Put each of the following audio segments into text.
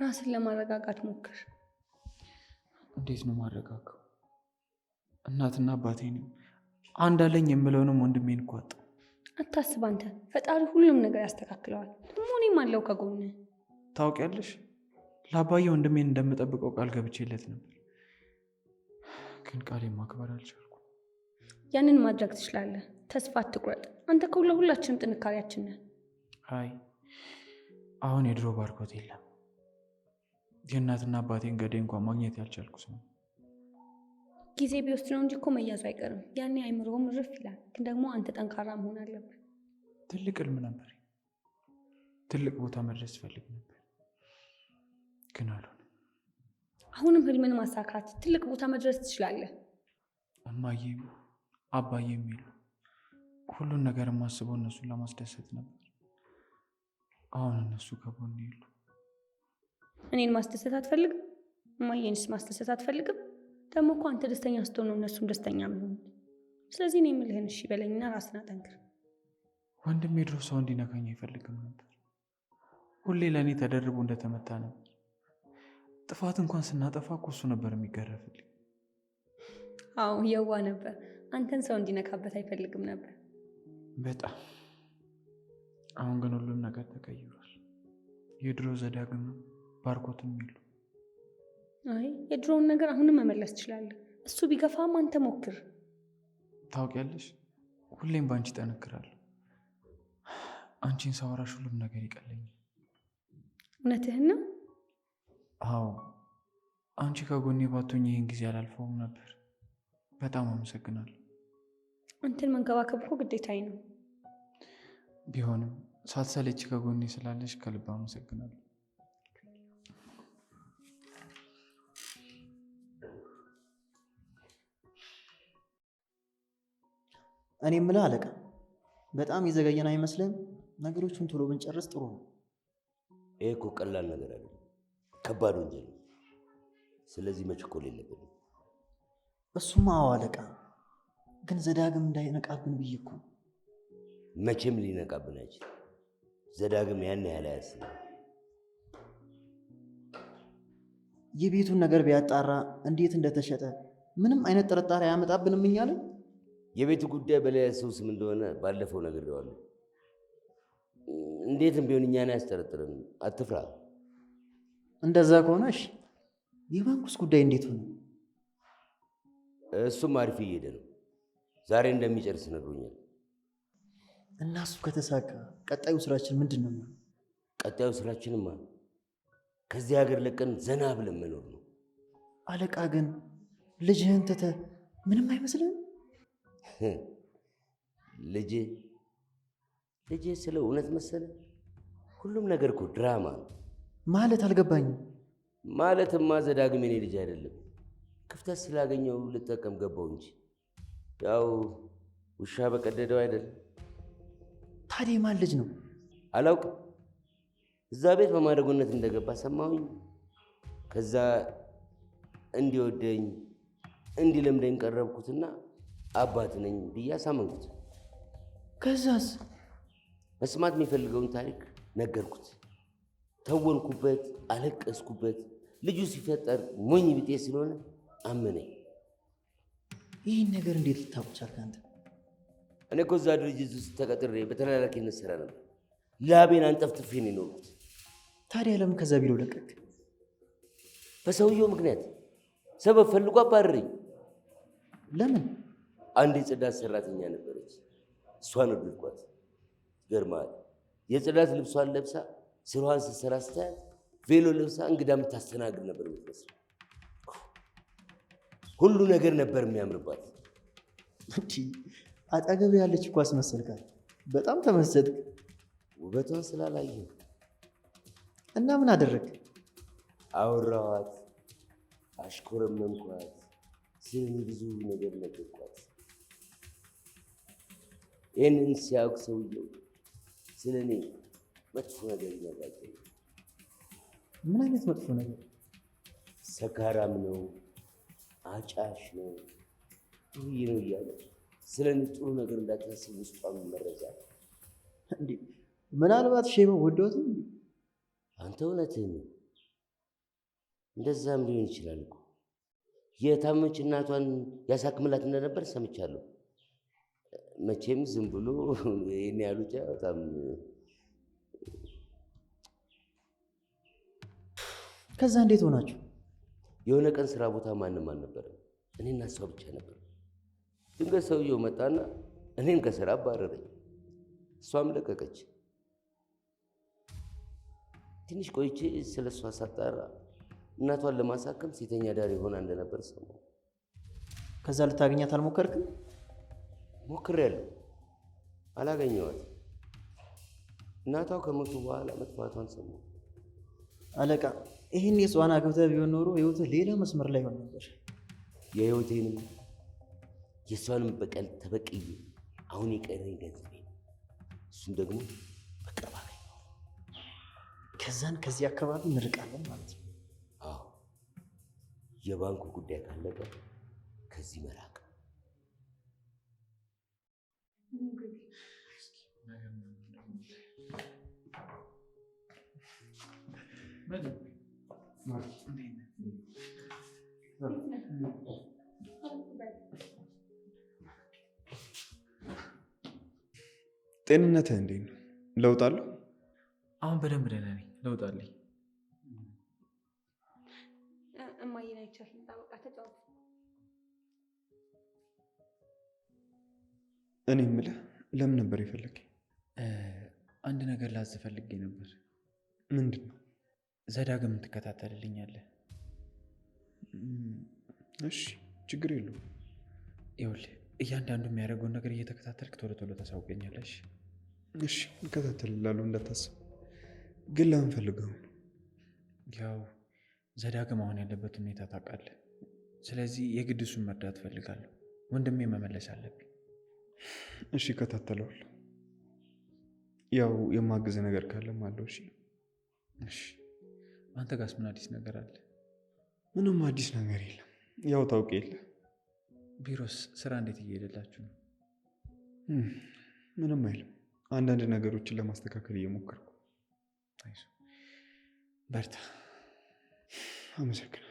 ራስን ለማረጋጋት ሞክር። እንዴት ነው ማረጋጋው? እናትና አባቴን አንድ አለኝ የምለውንም ወንድሜን እኮ አጣሁ። አታስብ አንተ፣ ፈጣሪ ሁሉም ነገር ያስተካክለዋል። ደግሞ እኔም አለው ከጎንህ። ታውቂያለሽ፣ ለአባዬ ወንድሜን እንደምጠብቀው ቃል ገብቼለት ነበር፣ ግን ቃሌን ማክበር አልቻልኩም። ያንን ማድረግ ትችላለህ። ተስፋ አትቁረጥ። አንተ ከሁላችንም ጥንካሬያችን ነህ። አይ አሁን የድሮ ባርኮት የለም። የእናትና አባቴን ገዳይ እንኳን ማግኘት ያልቻልኩት ነው። ጊዜ ቢወስድ ነው እንጂ እኮ መያዙ አይቀርም። ያኔ አይምሮም ርፍ ይላል። ግን ደግሞ አንተ ጠንካራ መሆን አለብህ። ትልቅ ህልም ነበር። ትልቅ ቦታ መድረስ ፈልግ ነበር፣ ግን አልሆነም። አሁንም ህልምን ማሳካት፣ ትልቅ ቦታ መድረስ ትችላለህ። እማዬም አባዬ የሚሉ ሁሉን ነገር የማስበው እነሱን ለማስደሰት ነበር። አሁን እነሱ ከጎን የሉ። እኔን ማስደሰት አትፈልግም? እማዬንስ ማስደሰት አትፈልግም? ደግሞ እኮ አንተ ደስተኛ ስትሆን ነው እነሱም ደስተኛ የሚሆኑት። ስለዚህ እኔ የምልህን እሺ በለኝና ራስን አጠንክር። ወንድሜ ድሮ ሰው እንዲነካኝ አይፈልግም ነበር። ሁሌ ለእኔ ተደርቦ እንደተመታ ነበር። ጥፋት እንኳን ስናጠፋ እኮ እሱ ነበር የሚገረፍልኝ። አዎ የዋ ነበር። አንተን ሰው እንዲነካበት አይፈልግም ነበር። በጣም። አሁን ግን ሁሉም ነገር ተቀይሯል። የድሮ ዘዳግም ባርኮትም የሉ። አይ የድሮውን ነገር አሁንም መመለስ ትችላለህ። እሱ ቢገፋም አንተ ሞክር። ታውቂያለሽ፣ ሁሌም በአንቺ ጠነክራለሁ። አንቺን ሳወራሽ ሁሉም ነገር ይቀለኛል። እውነትህን ነው? አዎ፣ አንቺ ከጎኔ ባትሆኚ ይህን ጊዜ አላልፈውም ነበር። በጣም አመሰግናለሁ። አንተን መንከባከብ እኮ ግዴታዬ ነው። ቢሆንም ሳትሰለች ከጎኔ ስላለሽ ከልብ አመሰግናለሁ። እኔ የምልህ አለቃ፣ በጣም የዘገየን አይመስልም? ነገሮቹን ቶሎ ብንጨርስ ጥሩ ነው። ይሄ እኮ ቀላል ነገር አይደለም፣ ከባድ ወንጀል ነው። ስለዚህ መቸኮል የለብንም። እሱማ አዎ አለቃ፣ ግን ዘዳግም እንዳይነቃብን ብዬ እኮ። መቼም ሊነቃብን አይችልም። ዘዳግም ያን ያህል አያስብም። የቤቱን ነገር ቢያጣራ እንዴት እንደተሸጠ ምንም አይነት ጥርጣሬ አያመጣብንም እኛለን። የቤቱ ጉዳይ በሌላ ሰው ስም እንደሆነ ባለፈው ነግሬዋለሁ። እንዴትም ቢሆን እኛን አያስጠረጥርም። አትፍራ። እንደዛ ከሆነ እሺ። የባንኩስ ጉዳይ እንዴት ሆነ? እሱም አሪፍ እየሄደ ነው። ዛሬ እንደሚጨርስ ነግሮኛል። እና እሱ ከተሳካ ቀጣዩ ስራችን ምንድን ነው? ቀጣዩ ስራችንማ ከዚህ ሀገር ለቀን ዘና ብለን መኖር ነው። አለቃ ግን ልጅህን ትተህ ምንም አይመስልህም? ልጄ ስለ እውነት መሰለ? ሁሉም ነገር እኮ ድራማ ነው። ማለት አልገባኝም። ማለትማ ዘዳግም የኔ ልጅ አይደለም። ክፍተት ስላገኘው ልጠቀም ገባው እንጂ ያው ውሻ በቀደደው አይደለም። ታዲያ ማን ልጅ ነው? አላውቅም። እዛ ቤት በማደጎነት እንደገባ ሰማሁኝ። ከዛ እንዲወደኝ እንዲለምደኝ ቀረብኩትና አባት ነኝ ብዬ አሳመንኩት። ከዛስ? መስማት የሚፈልገውን ታሪክ ነገርኩት። ተወንኩበት፣ አለቀስኩበት። ልጁ ሲፈጠር ሞኝ ብጤ ስለሆነ አመነኝ። ይህን ነገር እንዴት ልታውቅ ቻልክ አንተ? እኔ እኮ እዛ ድርጅት ውስጥ ተቀጥሬ በተላላኪነት ስራ ነበር። ላቤን አንጠፍጥፌ ነው የኖርኩት። ታዲያ ለምን ከዛ ቢሮ ለቀቅ? በሰውየው ምክንያት ሰበብ ፈልጎ አባረረኝ። ለምን? አንድ የጽዳት ሰራተኛ ነበረች። እሷን ወደድኳት። ይገርምሃል፣ የጽዳት ልብሷን ለብሳ ስራዋን ስትሰራ ስታያት ቬሎ ለብሳ እንግዳ የምታስተናግድ ነበር የምትመስለው። ሁሉ ነገር ነበር የሚያምርባት። አጠገብ ያለች እኮ አስመሰልካት። በጣም ተመሰጥክ። ውበቷን ስላላየሁ። እና ምን አደረግ? አወራኋት፣ አሽኮረመምኳት፣ ስለኔ ብዙ ነገር ነገርኳት። ይህንን ሲያውቅ ሰውየው ስለኔ መጥፎ ነገር ይነግራል። ምን አይነት መጥፎ ነገር? ሰካራም ነው፣ አጫሽ ነው፣ ይሄ ነው እያለ ስለኔ ጥሩ ነገር እንዳታስብ ውስጧን መረጃ። እንዴ ምናልባት ሼባ ወዶት? አንተ እውነትህን ነው። እንደዛም ሊሆን ይችላል እኮ። የታመች እናቷን ያሳክምላት እንደነበር ሰምቻለሁ። መቼም ዝም ብሎ የኔ ያሉት በጣም ከዛ እንዴት ሆናችሁ? የሆነ ቀን ስራ ቦታ ማንም አልነበረም፣ እኔና እሷ ብቻ ነበር። ድንገት ሰውየው መጣና እኔን ከስራ አባረረኝ፣ እሷም ለቀቀች። ትንሽ ቆይቼ ስለ እሷ ሳጣራ እናቷን ለማሳከም ሴተኛ ዳሪ ሆና እንደነበር ሰማሁ። ከዛ ልታገኛት አልሞከርክም? ሞክሬያለሁ፣ አላገኘኋትም። እናቷ ከሞቱ በኋላ መጥፋቷን ሰማሁ። አለቃ፣ ይህን የጽዋን አግብተህ ቢሆን ኖሮ ህይወትህ ሌላ መስመር ላይ ሆን ነበር። የህይወቴንም የእሷንም በቀል ተበቅዬ አሁን የቀረኝ ገንዘቤ ነው። እሱን ደግሞ በቅርብ አገኘሁ። ከዛን ከዚህ አካባቢ እንርቃለን ማለት ነው። አዎ፣ የባንኩ ጉዳይ ካለቀ ከዚህ መራቅ። ጤንነትህ እንዴት ነው? ለውጥ አለው? አሁን በደንብ ደህና ነኝ። ለውጥ አለኝ። እማዬን አይቻት ልምጣ። በቃ ተጫወቱ። እኔ የምልህ ለምን ነበር የፈለገኝ? አንድ ነገር ላዝ ፈልጌ ነበር። ምንድን ነው? ዘዳግም ትከታተልልኛለህ? እሺ፣ ችግር የለውም። ይኸውልህ እያንዳንዱ የሚያደርገውን ነገር እየተከታተልክ ቶሎ ቶሎ ታሳውቀኛለሽ። እሺ፣ እከታተልላለሁ፣ እንዳታስብ። ግን ለምን ፈልገው? ያው ዘዳግም አሁን ያለበት ሁኔታ ታውቃለህ። ስለዚህ የግድ እሱን መርዳት እፈልጋለሁ። ወንድሜ መመለስ አለብኝ። እሺ፣ እከታተለዋለሁ። ያው የማግዝ ነገር ካለም አለው። እሺ። እሺ። አንተ ጋርስ ምን አዲስ ነገር አለ? ምንም አዲስ ነገር የለም። ያው ታውቅ የለ። ቢሮስ ስራ እንዴት እየሄደላችሁ ነው? ምንም አይልም። አንዳንድ ነገሮችን ለማስተካከል እየሞከርኩ። አይዞህ፣ በርታ። አመሰግናለሁ።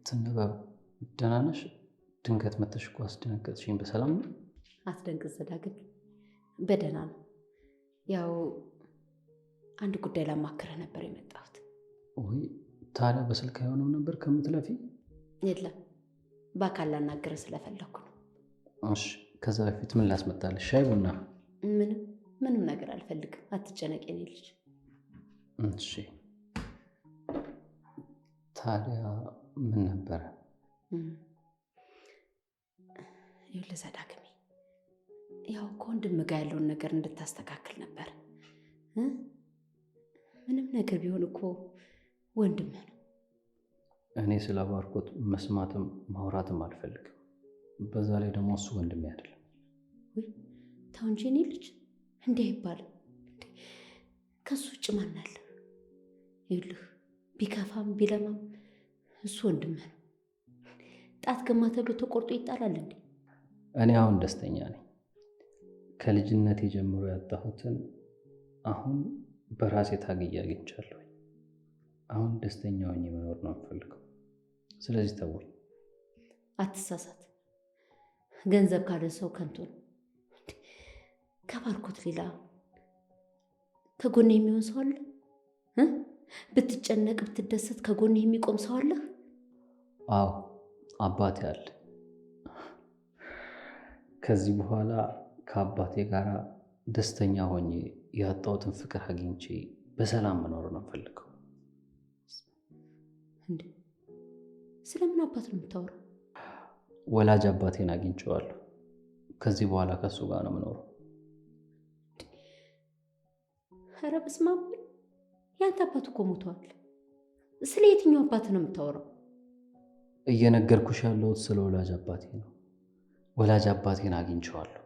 ትንበብ፣ ደህና ነሽ? ድንገት መተሽ እኮ አስደነገጥሽኝ። በሰላም ነው? አትደንግጥ ዘዳግም፣ በደህና ነው። ያው አንድ ጉዳይ ላማክረህ ነበር የመጣሁት። ወይ ታዲያ በስልክ አይሆንም ነበር ከምትለፊ? የለም በአካል ላናግርህ ስለፈለኩ ነው። እሺ፣ ከዛ በፊት ምን ላስመጣልሽ? ሻይ ቡና? ምንም ነገር አልፈልግም። አትጨነቅ የኔ ልጅ። እሺ፣ ታዲያ ምን ነበረ? ይኸውልህ ዘዳግሜ፣ ያው ከወንድም ጋር ያለውን ነገር እንድታስተካክል ነበር። ምንም ነገር ቢሆን እኮ ወንድም ነው። እኔ ስለ ባርኮት መስማትም ማውራትም አልፈልግም። በዛ ላይ ደግሞ እሱ ወንድሜ አይደለም። ወይ ተው እንጂ የኔ ልጅ፣ እንዲህ አይባልም። ከሱ ውጭ ማን አለ? ይኸውልህ ቢከፋም ቢለማም እሱ ወንድም ነው። ጣት ገማ ተብሎ ተቆርጦ ይጣላል እንዴ? እኔ አሁን ደስተኛ ነኝ። ከልጅነቴ ጀምሮ ያጣሁትን አሁን በራሴ ታግዬ አግኝቻለሁ። አሁን ደስተኛ ሆኜ መኖር ነው የምፈልገው። ስለዚህ ተውኝ። አትሳሳት። ገንዘብ ካለ ሰው ከንቱ ነው። ከባርኮት ሌላ ከጎኔ የሚሆን ሰው አለ? ብትጨነቅ ብትደሰት ከጎኔ የሚቆም ሰው አለ? አዎ፣ አባቴ አለ። ከዚህ በኋላ ከአባቴ ጋር ደስተኛ ሆኜ ያጣሁትን ፍቅር አግኝቼ በሰላም መኖር ነው የምፈልገው። እንዴ ስለምን አባት ነው የምታወራው? ወላጅ አባቴን አግኝቼዋለሁ። ከዚህ በኋላ ከሱ ጋር ነው የምኖረው። ኧረ በስመ አብ! ያንተ አባት እኮ ሞቷል። ስለ የትኛው አባት ነው የምታወራው? እየነገርኩሽ ያለሁት ስለ ወላጅ አባቴ ነው። ወላጅ አባቴን አግኝቼዋለሁ።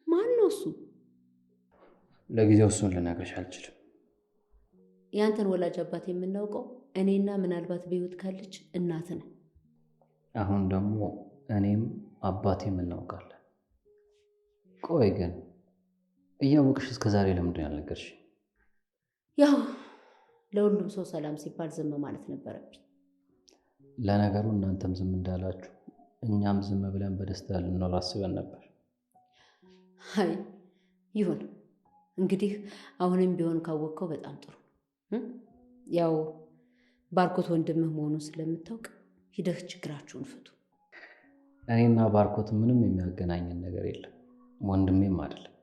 ማን ነው እሱ? ለጊዜው እሱን ልነግርሽ አልችልም። ያንተን ወላጅ አባት የምናውቀው እኔና ምናልባት በሕይወት ካለች እናት ነን። አሁን ደግሞ እኔም አባቴም እናውቃለን። ቆይ ግን እያወቅሽ እስከ ዛሬ ለምንድን ያልነገርሽ? ያው ለሁሉም ሰው ሰላም ሲባል ዝም ማለት ነበረብኝ። ለነገሩ እናንተም ዝም እንዳላችሁ እኛም ዝም ብለን በደስታ ልኖር አስበን ነበር። አይ ይሁን እንግዲህ አሁንም ቢሆን ካወቅከው በጣም ጥሩ። ያው ባርኮት ወንድምህ መሆኑን ስለምታውቅ ሂደህ ችግራችሁን ፍቱ። እኔና ባርኮት ምንም የሚያገናኘን ነገር የለም፣ ወንድሜም አይደለም።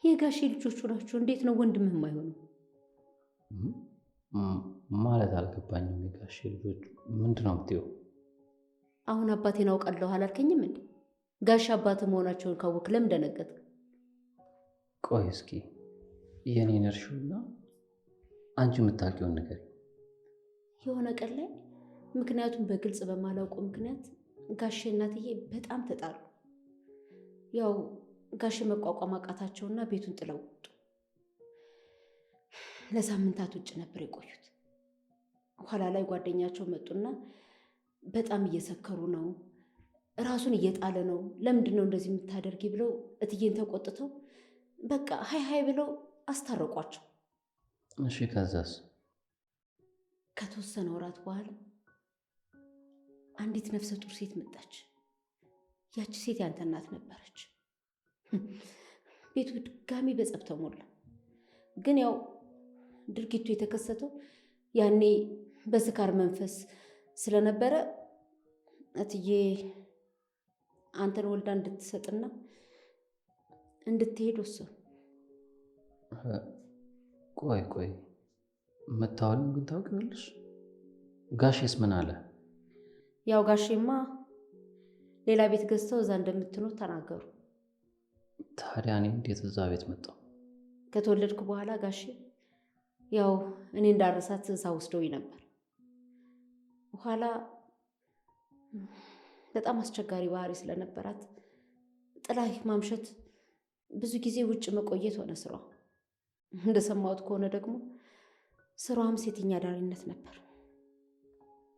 የጋሼ ልጆቹ ናቸው። እንዴት ነው ወንድምህ የማይሆነው? ማለት አልገባኝም። የጋሼ ልጆቹ ምንድን ነው የምትይው? አሁን አባቴን አውቃለሁ አላልከኝም እንዴ? ጋሽ አባት መሆናቸውን ካወቅ ለምን ደነገጥክ? ቆይ እስኪ የኔን እርሹና አንቺ የምታውቂውን ነገር። የሆነ ቀን ላይ ምክንያቱም በግልጽ በማላውቀው ምክንያት ጋሼ እናትዬ በጣም ተጣሉ። ያው ጋሼ መቋቋም አቃታቸውና ቤቱን ጥለው ወጡ። ለሳምንታት ውጭ ነበር የቆዩት። ኋላ ላይ ጓደኛቸው መጡና በጣም እየሰከሩ ነው፣ ራሱን እየጣለ ነው፣ ለምንድን ነው እንደዚህ የምታደርጊ ብለው እትዬን ተቆጥተው በቃ ሀይ ሀይ ብለው አስታረቋቸው። እሺ ከዛስ? ከተወሰነ ወራት በኋላ አንዲት ነፍሰ ጡር ሴት መጣች። ያቺ ሴት ያንተ እናት ነበረች። ቤቱ ድጋሚ በጸብ ተሞላ። ግን ያው ድርጊቱ የተከሰተው ያኔ በስካር መንፈስ ስለነበረ እትዬ አንተን ወልዳ እንድትሰጥና እንድትሄድ ወሰኑ። ቆይ መታወልን ግን ታውቂዋለሽ? ጋሼስ ምን አለ? ያው ጋሼማ ሌላ ቤት ገዝተው እዛ እንደምትኖር ተናገሩ። ታዲያ እኔ እንዴት እዛ ቤት መጣሁ? ከተወለድኩ በኋላ ጋሼ ያው እኔ እንዳረሳት እዛ ወስደውኝ ነበር። በኋላ በጣም አስቸጋሪ ባህሪ ስለነበራት ጥላይ ማምሸት፣ ብዙ ጊዜ ውጭ መቆየት ሆነ ስራዋ። እንደሰማሁት ከሆነ ደግሞ ስራዋም ሴተኛ አዳሪነት ነበር።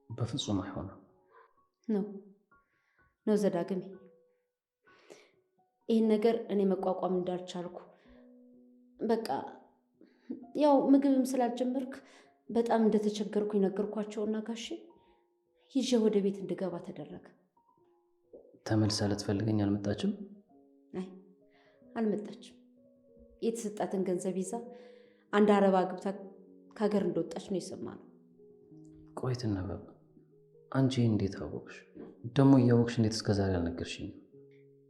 በፍጹም አይሆንም። ነው ዘዳግሜ፣ ይህን ነገር እኔ መቋቋም እንዳልቻልኩ በቃ ያው ምግብም ስላልጀመርክ በጣም እንደተቸገርኩ ነገርኳቸውና ጋሼ ይዤ ወደ ቤት እንድገባ ተደረገ። ተመልሳ ልትፈልገኝ አልመጣችም? አይ አልመጣችም። የተሰጣትን ገንዘብ ይዛ አንድ አረብ አግብታ ከሀገር እንደወጣች ነው የሰማነው። ቆይ ትነበብ፣ አንቺ እንዴት አወቅሽ? ደግሞ እያወቅሽ እንዴት እስከዛሬ አልነገርሽኝም?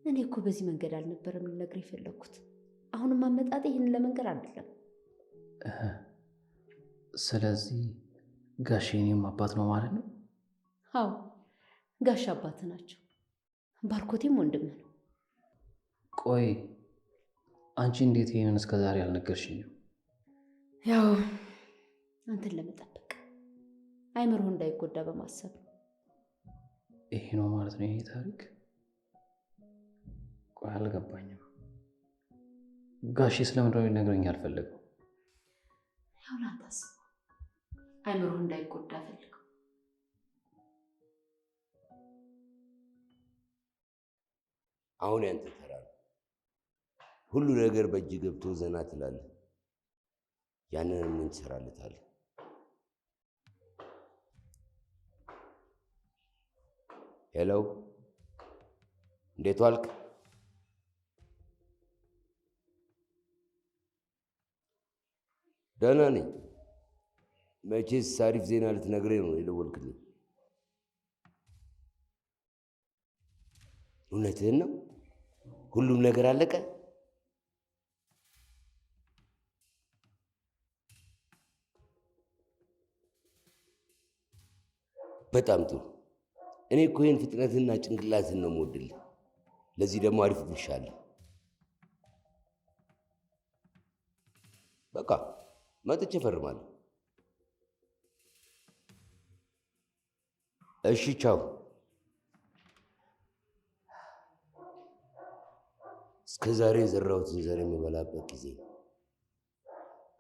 እኔ እኮ በዚህ መንገድ አልነበረም ልነግርህ የፈለግኩት። አሁንም አመጣጤ ይህንን ለመንገር አይደለም። ስለዚህ ጋሼ የኔም አባት ነው ማለት ነው? አዎ ጋሽ አባት ናቸው። ባርኮቴም ወንድምህ ነው። ቆይ አንቺ እንዴት ይህንን እስከዛሬ አልነገርሽኝም? ያው አንተን ለመጠበቅ አይምሮህ እንዳይጎዳ በማሰብ። ይሄ ነው ማለት ነው ይሄ ታሪክ? ቆይ አልገባኝም። ጋሼ ስለምንድነው ሊነግረኝ አልፈለገው? ያው ላታስብ፣ አይምሮህ እንዳይጎዳ ፈልገው። አሁን ያንተ ተራ ነው። ሁሉ ነገር በእጅ ገብቶ ዘና ትላለህ። ያንን ምን ትሰራለታለህ? ሄሎ፣ እንዴት ዋልክ? ደህና ነኝ። መቼስ አሪፍ ዜና ልትነግረኝ ነው የደወልክልኝ? እውነትህን ነው? ሁሉም ነገር አለቀ? በጣም ጥሩ። እኔ እኮ ይህን ፍጥነትና ጭንቅላትን ነው የምወድልህ። ለዚህ ደግሞ አሪፍ ጉርሻ አለ። በቃ መጥቼ እፈርማለሁ። እሺ፣ ቻው። እስከ ዛሬ የዘራሁትን ዘር የምበላበት ጊዜ ነው።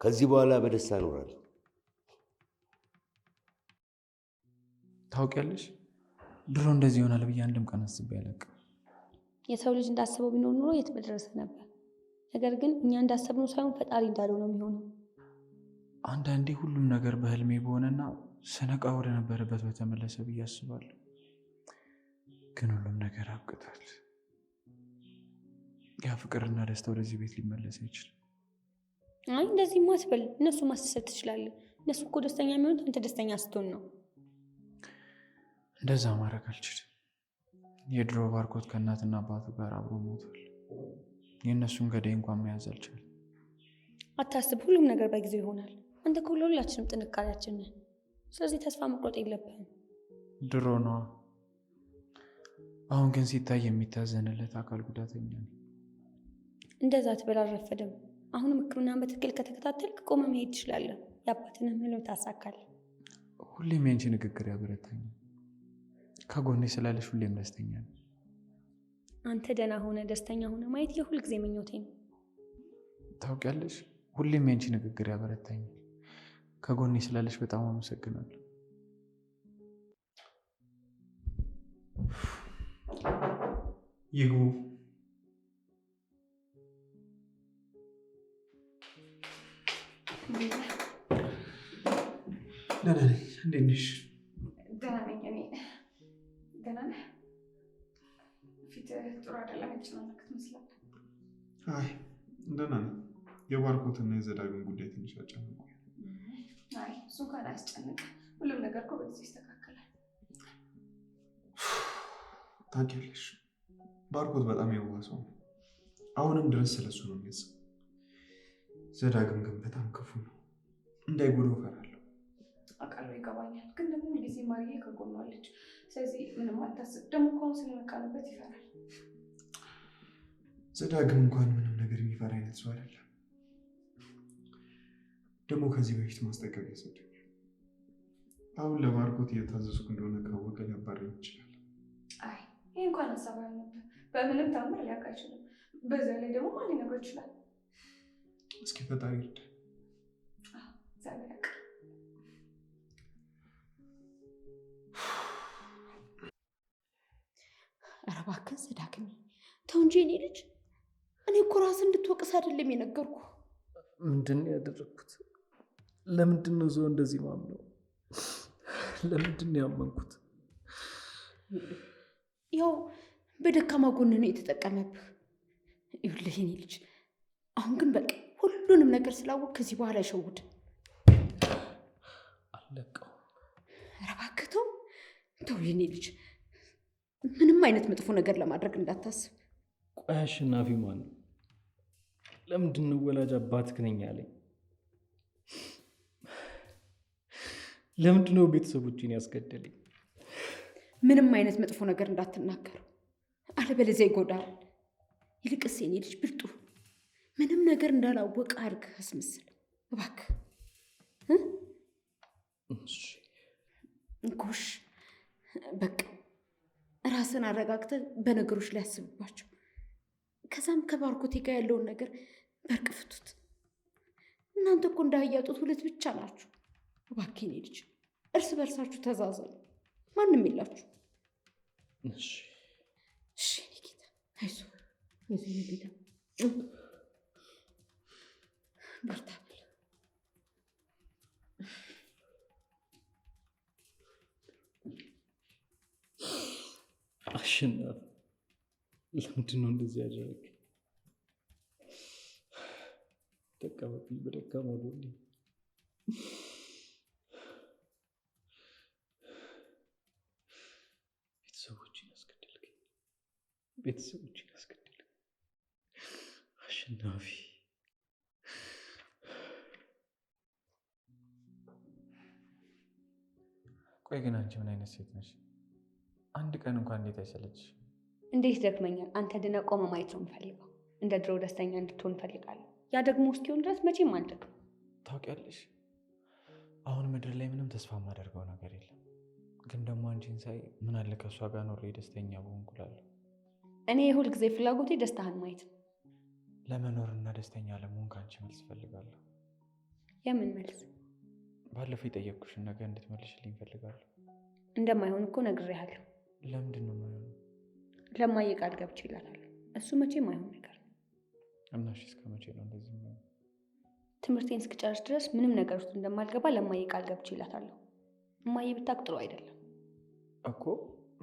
ከዚህ በኋላ በደስታ እኖራለሁ። ታውቂያለሽ፣ ድሮ እንደዚህ ይሆናል ብዬ አንድም ቀን አስቤ አላውቅም። የሰው ልጅ እንዳሰበው ቢኖር ኑሮ የት በደረሰ ነበር። ነገር ግን እኛ እንዳሰብነው ሳይሆን ፈጣሪ እንዳለው ነው የሚሆነው። አንዳንዴ ሁሉም ነገር በህልሜ በሆነና ስነቃ ወደ ነበረበት በተመለሰ ብዬ አስባለሁ። ግን ሁሉም ነገር አብቅቷል። ያ ፍቅርና ደስታ ወደዚህ ቤት ሊመለስ አይችልም። አይ እንደዚህ ማስበል እነሱ ማስደሰት ትችላለህ። እነሱ እኮ ደስተኛ የሚሆኑት አንተ ደስተኛ ስትሆን ነው። እንደዛ ማድረግ አልችልም። የድሮ ባርኮት ከእናትና አባቱ ጋር አብሮ ሞቷል። የእነሱን ገዳይ እንኳን መያዝ አልቻለም። አታስብ፣ ሁሉም ነገር በጊዜው ይሆናል። አንተ እኮ ለሁላችንም ጥንካሬያችን ነህ። ስለዚህ ተስፋ መቁረጥ የለብህም። ድሮ ነዋ። አሁን ግን ሲታይ የሚታዘንለት አካል ጉዳተኛ ነው። እንደዛ ትበል፣ አልረፈደም። አሁንም ሕክምናን በትክክል ከተከታተልክ ቆመ መሄድ ትችላለህ። የአባትንም ህልም ታሳካለህ። ሁሌም የአንቺ ንግግር ያበረታኛል። ከጎኔ ስላለሽ ሁሌም ደስተኛ ነው። አንተ ደህና ሆነ ደስተኛ ሆነ ማየት የሁል ጊዜ ምኞቴ ነው። ታውቂያለሽ፣ ሁሌም የአንቺ ንግግር ያበረታኛል። ከጎኔ ስላለሽ በጣም አመሰግናለሁ። ይግቡ። ደህና ነኝ። እንዴት ነሽ? ደህና ነኝ። እኔ ደህና ነህ? ፊትህ ጥሩ አይደለም፣ የተጨናነቅክ ትመስላለህ። አይ ደህና ነኝ። የባርኮትና የዘዳግም ጉዳይ ትንሽ አጨናንቆኝ። አይ እሱ እንኳን አያስጨንቅ። ሁሉም ነገር እኮ በጊዜ ይስተካከላል። ታውቂያለሽ፣ ባርኮት በጣም የዋህ ሰው ነው። አሁንም ድረስ ስለሱ ነው የሚያስበው። ዘዳግም ግን በጣም ክፉ ነው። እንዳይጎዳው እፈራለሁ። አውቃለሁ፣ ይገባኛል። ግን ደግሞ ሁልጊዜ ማርዬ ከጎኗ አለች። ስለዚህ ምንም አታስብ። ደግሞ እኮ አሁን ስለነቃንበት ይፈራል። ዘዳግም እንኳን ምንም ነገር የሚፈራ አይነት ሰው አይደለም። ደግሞ ከዚህ በፊት ማስጠንቀቂያ ሰጥቶኛል። አሁን ለባርኮት እየታዘዝኩ እንደሆነ ካወቀ ሊያባረኝ ይችላል። አይ ይህ እንኳን ሀሳብ አልነበር። በምንም ታምር ሊያውቅ አይችልም። በዛ ላይ ደግሞ ማን ሊነግረው ይችላል? እስኪ ፈጣሪ ይርዳል። እግዚአብሔር ያውቃል። ኧረ እባክህን ዘዳግም ተው እንጂ የኔ ልጅ። እኔ እኮ ራስህ እንድትወቅስ አይደለም የነገርኩህ። ምንድን ነው ያደረግኩት? ለምንድን ነው ሰው እንደዚህ ማምነው? ለምንድን ነው ያመንኩት? ያው በደካማ ጎን ነው የተጠቀመብህ። ይኸውልህ የኔ ልጅ፣ አሁን ግን በቃ ሁሉንም ነገር ስላወቅ ከዚህ በኋላ አይሸውድ። አለቀው። ኧረ እባክህ ተው ተው የኔ ልጅ፣ ምንም አይነት መጥፎ ነገር ለማድረግ እንዳታስብ። ቆይ አሸናፊ ማን ነው? ለምንድን ነው ወላጅ አባትህ ነኝ ያለኝ? ለምንድን ነው ቤተሰቦችን ያስገደለኝ? ምንም አይነት መጥፎ ነገር እንዳትናገረው፣ አለበለዚያ ይጎዳል። ይልቅስ የኔ ልጅ ብልጡ ምንም ነገር እንዳላወቀ አድርገህ አስመስል እባክህ። ጎሽ በቃ ራስን አረጋግተህ በነገሮች ላይ ያስብባቸው። ከዛም ከባርኮቴ ጋር ያለውን ነገር በእርቅ ፍቱት። እናንተ እኮ እንዳያጡት ሁለት ብቻ ናችሁ። እባክህ የኔ ልጅ እርስ በርሳችሁ ተዛዘኑ። ማንም የላችሁ። እሺ እኔ ጌታ፣ አይዞህ አይዞህ የኔ ጌታ፣ በርታ በል። አሸናፊ ለምንድን ነው እንደዚህ ያደረግ? ደካማብኝ በደካማ ጎኔ ቤተሰቦችን ያስገደልከኝ፣ ቤተሰቦችን ያስገደልከኝ አሸናፊ። ቆይ ግን አንቺ ምን አይነት ሴት ነሽ? አንድ ቀን እንኳን እንዴት አይሰለችሽ? እንዴት ደክመኛል። አንተ ድነህ ቆመ ማየት ነው የምፈልገው። እንደ ድሮ ደስተኛ እንድትሆን እፈልጋለሁ። ያ ደግሞ እስኪሆን ድረስ መቼም አልደክም። ታውቂያለሽ፣ አሁን ምድር ላይ ምንም ተስፋ የማደርገው ነገር የለም። ግን ደግሞ አንቺን ሳይ ምን አለ ከእሷ ጋር ኖሬ ደስተኛ በሆንኩ እላለሁ። እኔ የሁል ጊዜ ፍላጎቴ ደስታህን ማየት ነው። ለመኖርና ደስተኛ ለመሆን ከአንቺ መልስ እፈልጋለሁ። የምን መልስ? ባለፈው የጠየቅኩሽን ነገር እንድትመልሽልኝ እፈልጋለሁ። እንደማይሆን እኮ ነግሬሃለሁ። ለምንድን ነው የማይሆነው? ለማየ ቃል ገብቼ ይላታል። እሱ መቼም አይሆን ነገር ነው። እና እሺ እስከ መቼ ነው እንደዚህ የሚሆነው? ትምህርቴን እስክጨርስ ድረስ ምንም ነገር ውስጥ እንደማልገባ ለማየ ቃል ገብቼ ይላታለሁ። እማዬ ብታውቅ ጥሩ አይደለም እኮ።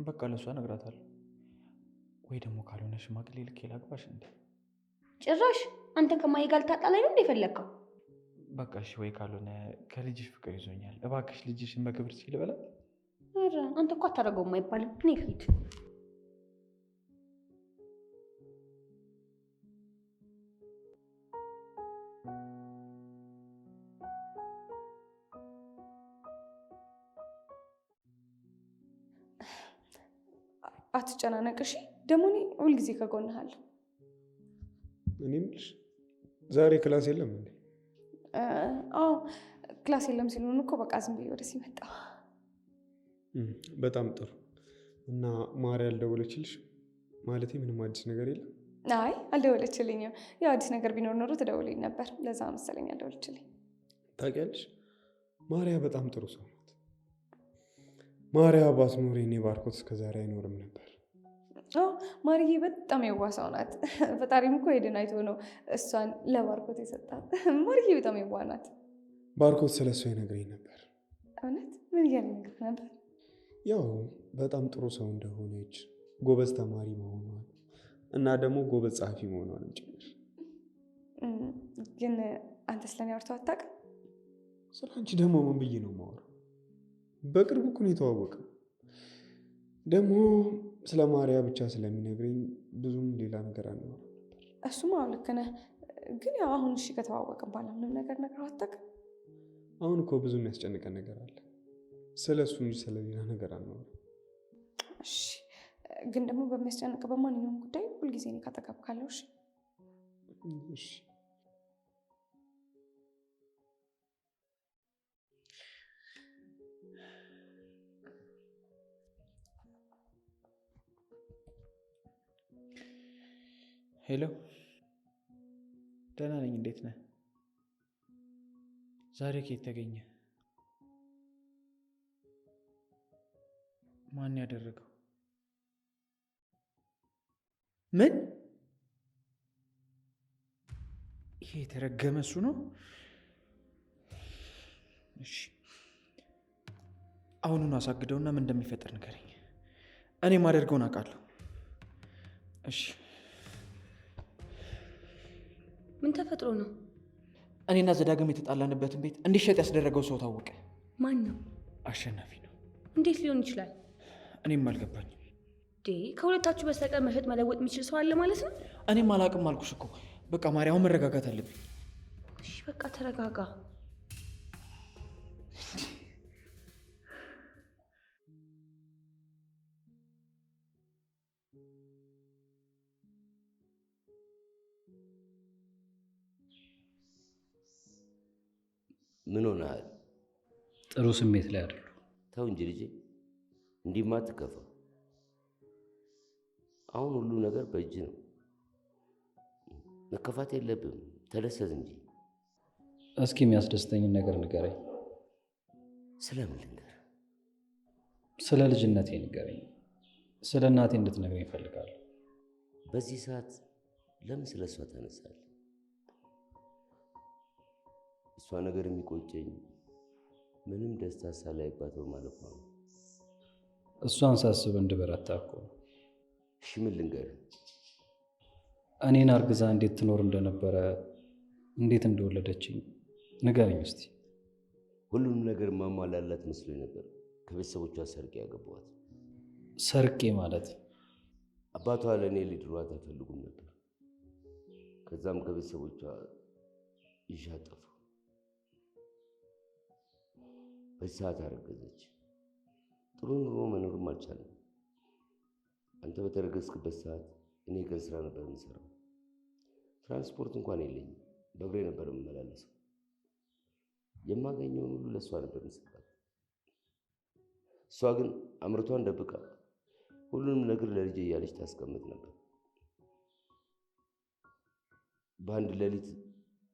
በቃ ለእሷ እነግራታለሁ። ወይ ደግሞ ካልሆነ ሽማግሌ ልኬ ላግባሽ እንዴ? ጭራሽ አንተን ከማየ ጋር ልታጣላኝ ነው እንደ የፈለግከው? በቃ እሺ፣ ወይ ካልሆነ ከልጅሽ ፍቅር ይዞኛል፣ እባክሽ ልጅሽን በክብር ሲል በላ። ኧረ አንተ እኮ አታደርገውም አይባልም። እኔ ልሂድ። አትጨናነቅ እሺ። ደግሞ እኔ ሁልጊዜ ከጎንሃለሁ። እኔ የምልሽ ዛሬ ክላስ የለም እንዴ? አዎ ክላስ የለም ሲሉን እኮ በቃ ዝም ብዬ ወደዚህ መጣሁ። በጣም ጥሩ። እና ማርያ አልደወለችልሽ? ማለቴ ምንም አዲስ ነገር የለም? አይ አልደወለችልኝም። ያው አዲስ ነገር ቢኖር ኖሮ ትደውልኝ ነበር። ለዛ መሰለኝ አልደወለችልኝ። ታውቂያለሽ ማርያ በጣም ጥሩ ሰው ናት። ማርያ ባትኖር እኔ ባርኮት እስከዛሬ አይኖርም ነበር። ማርዬ በጣም የዋህ ሰው ናት። ፈጣሪም እኮ ሄድን አይቶ ነው እሷን ለባርኮት የሰጣት። ማርዬ በጣም የዋህ ናት። ባርኮት ስለ እሷ ይነግረኝ ነበር። እውነት? ምን እያለ ነግርህ ነበር? ያው በጣም ጥሩ ሰው እንደሆነች፣ ጎበዝ ተማሪ መሆኗን እና ደግሞ ጎበዝ ጸሐፊ መሆኗንም ጭምር። ግን አንተ ስለኔ አውርተው አታውቅም? ስለ አንቺ ደግሞ ምን ብዬ ነው የማወራው? በቅርቡ እኮ ነው የተዋወቅነው። ደግሞ ስለ ማርያ ብቻ ስለሚነግረኝ ብዙም ሌላ ነገር አናወራም ነበር። እሱማ ልክ ነህ። ግን ያው አሁን እሺ ከተዋወቅን በኋላ ምንም ነገር ነግረው አታውቅም? አሁን እኮ ብዙ የሚያስጨንቀን ነገር አለ። ስለ እሱ እንጂ ስለሌላ ነገር አናወራም። እሺ ግን ደግሞ በሚያስጨንቅ በማንኛውም ጉዳይ ሁልጊዜ እኔ ካጠገብ ካለው እሺ። እሺ ሄሎ፣ ደህና ነኝ። እንዴት ነህ? ዛሬ ከየት ተገኘ? ማን ያደረገው? ምን? ይሄ የተረገመ እሱ ነው? እሺ አሁኑን አሳግደውና ምን እንደሚፈጠር ንገረኝ። እኔ ማደርገውን አውቃለሁ። እሺ ምን ተፈጥሮ ነው? እኔና ዘዳግም የተጣላንበትን ቤት እንዲሸጥ ያስደረገው ሰው ታወቀ። ማን ነው? አሸናፊ ነው። እንዴት ሊሆን ይችላል? እኔም አልገባኝም። ከሁለታችሁ በስተቀር መሸጥ መለወጥ የሚችል ሰው አለ ማለት ነው? እኔም አላቅም አልኩሽ እኮ። በቃ ማርያም መረጋጋት አለብኝ። እሺ በቃ ተረጋጋ። ምን ሆነሃል? ጥሩ ስሜት ላይ አይደሉ። ተው እንጂ ልጄ፣ እንዲህማ አትከፋ። አሁን ሁሉ ነገር በእጅ ነው። መከፋት የለብም። ተደሰት እንጂ። እስኪ የሚያስደስተኝን ነገር ንገረኝ። ስለምን ልንገር? ስለ ልጅነቴ ንገረኝ። ስለ እናቴ እንድትነግረኝ እፈልጋለሁ። በዚህ ሰዓት ለምን ስለ እሷ ታነሳለህ? እሷ ነገር የሚቆጨኝ ምንም ደስታ ሳላይባት በማለፏ ነው። እሷን ሳስብ እንድበረታ እኮ ነው። እሺ ምን ልንገርህ? እኔን አርግዛ እንዴት ትኖር እንደነበረ፣ እንዴት እንደወለደችኝ ንገረኝ እስቲ። ሁሉንም ነገር ማሟላላት መስሎኝ ነበር ከቤተሰቦቿ ሰርቄ ያገባኋት። ሰርቄ ማለት? አባቷ ለእኔ ሊድሯት አይፈልጉም ነበር። ከዛም ከቤተሰቦቿ ይዣት ጠፋሁ። በዚህ ሰዓት አረገዘች። ጥሩ ኑሮ መኖርም አልቻለም። አንተ በተረገዝክበት ሰዓት እኔ ቀን ስራ ነበር የምሰራው። ትራንስፖርት እንኳን የለኝም። በእግሬ ነበር የምመላለሰው። የማገኘውን ሁሉ ለእሷ ነበር የምሰጣት። እሷ ግን አምርቷን ደብቃ ሁሉንም ነገር ለልጄ እያለች ታስቀምጥ ነበር። በአንድ ሌሊት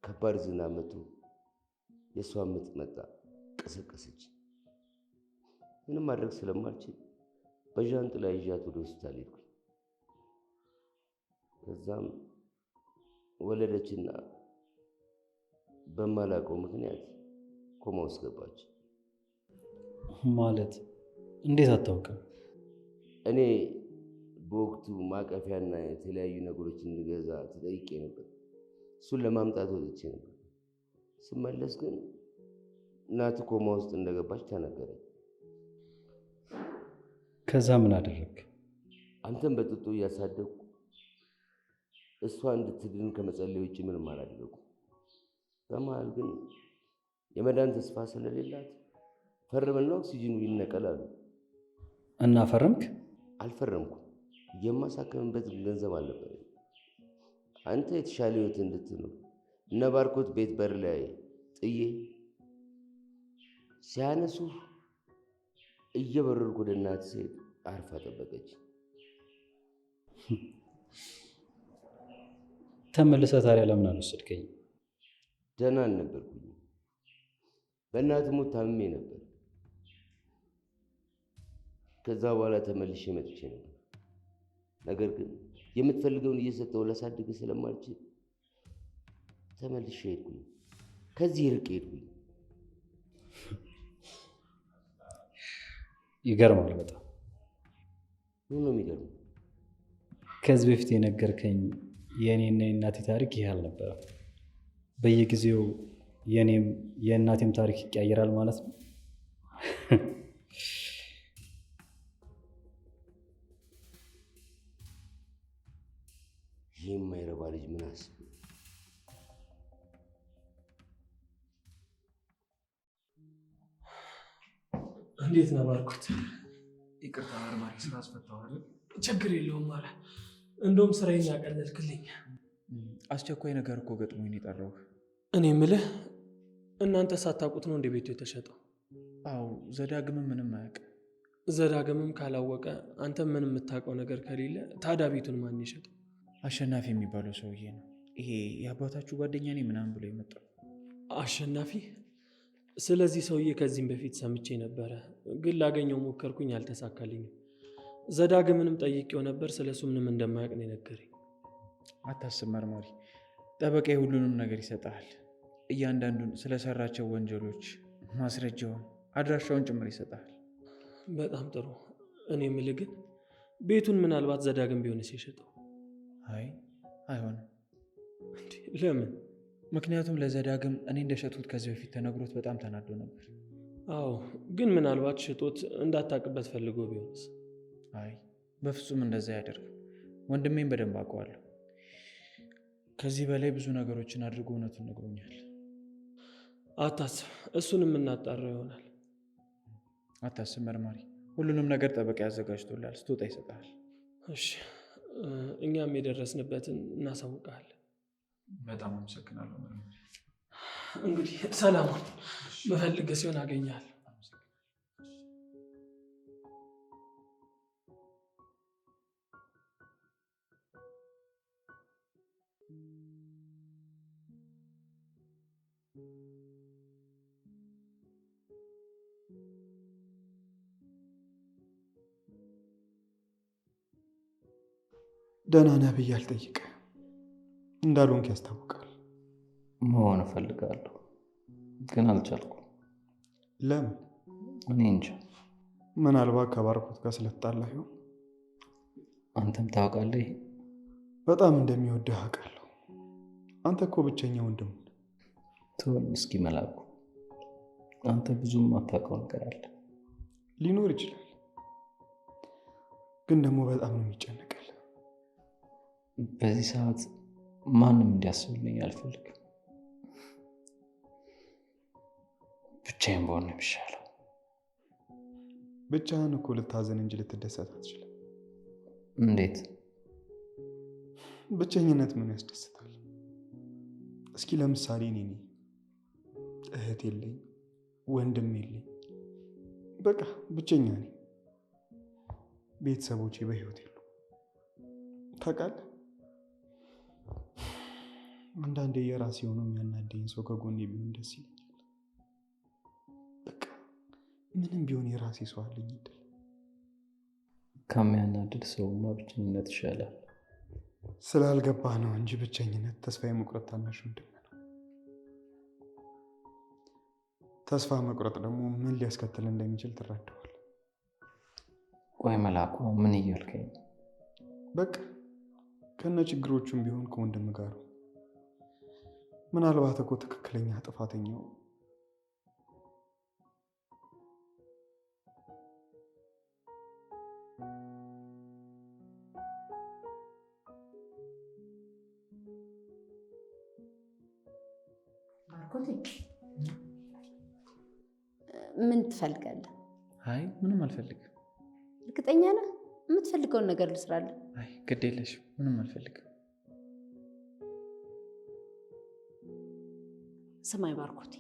ከባድ ዝናብ መጥቶ የእሷን ምጥ መጣ። ቀሰቀሰች። ምንም ማድረግ ስለማልችል በዣንጥላ ይዣት ወደ ሆስፒታል ሄድኩኝ። ከዛም ወለደችና በማላውቀው ምክንያት ኮማ ውስጥ ገባች። ማለት እንዴት አታውቅም? እኔ በወቅቱ ማቀፊያና የተለያዩ ነገሮችን እንድገዛ ተጠይቄ ነበር። እሱን ለማምጣት ወጥቼ ነበር። ስመለስ ግን እናት ኮማ ውስጥ እንደገባች ተነገረኝ። ከዛ ምን አደረግ? አንተን በጥጦ እያሳደግኩ እሷ እንድትድን ከመጸለይ ውጭ ምንም አላደረጉ። በመሀል ግን የመዳን ተስፋ ስለሌላት ፈርምና ኦክሲጅኑ ይነቀላሉ። እና ፈረምክ? አልፈረምኩም። የማሳከምበት ገንዘብ አልነበረኝ። አንተ የተሻለ ህይወት እንድትኖር እነ ባርኮት ቤት በር ላይ ጥዬ ሲያነሱ እየበረርኩ ወደ እናት ስሄድ አርፋ ጠበቀች። ተመልሰህ ታዲያ ለምን አልወሰድከኝ? ደህና አልነበርኩኝ። በእናት ሞት ታምሜ ነበር። ከዛ በኋላ ተመልሼ መጥቼ ነበር። ነገር ግን የምትፈልገውን እየሰጠው ላሳድግ ስለማልችል ተመልሼ ሄድኩኝ። ከዚህ ርቄ ሄድኩኝ። ይገርማል በጣም። ምን ነው የሚገርመው? ከዚህ በፊት የነገርከኝ የእኔና የእናቴ ታሪክ ይህ አልነበረም። በየጊዜው የእኔም የእናቴም ታሪክ ይቀያየራል ማለት ነው። ይህ የማይረባ ልጅ ምን አስብ። እንዴት ነው ባርኮት? ይቅርታ መርማሪ ስራ አስፈታዋል። ችግር የለውም አለ። እንደውም ስራዬን ያቀለልክልኝ። አስቸኳይ ነገር እኮ ገጥሞኝ የጠራሁህ። እኔ ምልህ እናንተ ሳታውቁት ነው እንደ ቤቱ የተሸጠው? አዎ፣ ዘዳግምም ምንም አያውቅም። ዘዳግምም ካላወቀ አንተ ምን የምታውቀው ነገር ከሌለ ታዲያ ቤቱን ማን የሸጠው? አሸናፊ የሚባለው ሰውዬ ነው። ይሄ የአባታችሁ ጓደኛ ነኝ ምናምን ብሎ የመጣው አሸናፊ። ስለዚህ ሰውዬ ከዚህም በፊት ሰምቼ ነበረ፣ ግን ላገኘው ሞከርኩኝ፣ አልተሳካልኝም። ዘዳግምንም ጠይቄው ነበር፣ ስለሱ ምንም እንደማያውቅ ነው የነገረኝ። አታስብ መርማሪ፣ ጠበቃዬ ሁሉንም ነገር ይሰጣል። እያንዳንዱን ስለሰራቸው ወንጀሎች ማስረጃውን፣ አድራሻውን ጭምር ይሰጣል። በጣም ጥሩ። እኔ የምልህ ግን ቤቱን ምናልባት ዘዳግም ቢሆንስ የሸጠው? አይ አይሆንም። ለምን? ምክንያቱም ለዘዳግም እኔ እንደሸጡት ከዚህ በፊት ተነግሮት በጣም ተናዶ ነበር። አዎ፣ ግን ምናልባት ሽጦት እንዳታቅበት ፈልጎ ቢሆንስ? አይ በፍጹም እንደዛ አያደርግም። ወንድሜን በደንብ አውቀዋለሁ። ከዚህ በላይ ብዙ ነገሮችን አድርጎ እውነቱን ነግሮኛል። አታስብ፣ እሱንም እናጣራው ይሆናል። አታስብ መርማሪ፣ ሁሉንም ነገር ጠበቃ ያዘጋጅቶላል። ስትወጣ ይሰጣል። እሺ፣ እኛም የደረስንበትን እናሳውቃለን። በጣም አመሰግናለሁ መርማሪ። እንግዲህ ሰላሙን መፈልግ ሲሆን አገኛለሁ። ደህና ነህ ብዬ አልጠይቅህ እንዳልሆንክ ያስታውቃል። መሆን እፈልጋለሁ ግን አልቻልኩም። ለምን? እኔ እንጃ። ምናልባት ከባርኮት ጋር ስለተጣላ ይሆን? አንተም ታውቃለህ። በጣም እንደሚወድህ አውቃለሁ። አንተ እኮ ብቸኛ ወንድም። ተወኝ እስኪ መላኩ። አንተ ብዙም አታውቀው ነገር አለ። ሊኖር ይችላል፣ ግን ደግሞ በጣም ነው የሚጨነቀል። በዚህ ሰዓት ማንም እንዲያስብልኝ አልፈልግም። ብቻዬን በሆነ ነው የሚሻለው። ብቻህን እኮ ልታዘን እንጂ ልትደሰት አትችልም። እንዴት? ብቸኝነት ምን ያስደስታል? እስኪ ለምሳሌ እኔ እህት የለኝ፣ ወንድም የለኝ፣ በቃ ብቸኛ ነኝ። ቤተሰቦቼ በህይወት የሉ። ታውቃለህ፣ አንዳንዴ የራሴ የሆነው የሚያናደኝ ሰው ከጎኔ ቢሆን ደስ ይለኛል። በቃ ምንም ቢሆን የራሴ ሰው አለኝ እንድል። ከሚያናድድ ሰውማ ብቸኝነት ይሻላል። ስላልገባህ ነው እንጂ ብቸኝነት ተስፋ የመቁረጥ ታናሽ ወንድም ነው። ተስፋ መቁረጥ ደግሞ ምን ሊያስከትል እንደሚችል ትረዳዋል። ቆይ መላኩ ምን እያልከኝ? በቃ ከነ ችግሮቹም ቢሆን ከወንድም ጋር ነው። ምናልባት እኮ ትክክለኛ ጥፋተኛው ምን ትፈልጋለህ? አይ ምንም አልፈልግም። እርግጠኛ ነህ? የምትፈልገውን ነገር ልስራለን። አይ ግድ የለሽም፣ ምንም አልፈልግም። ስማይ ባርኮቴ፣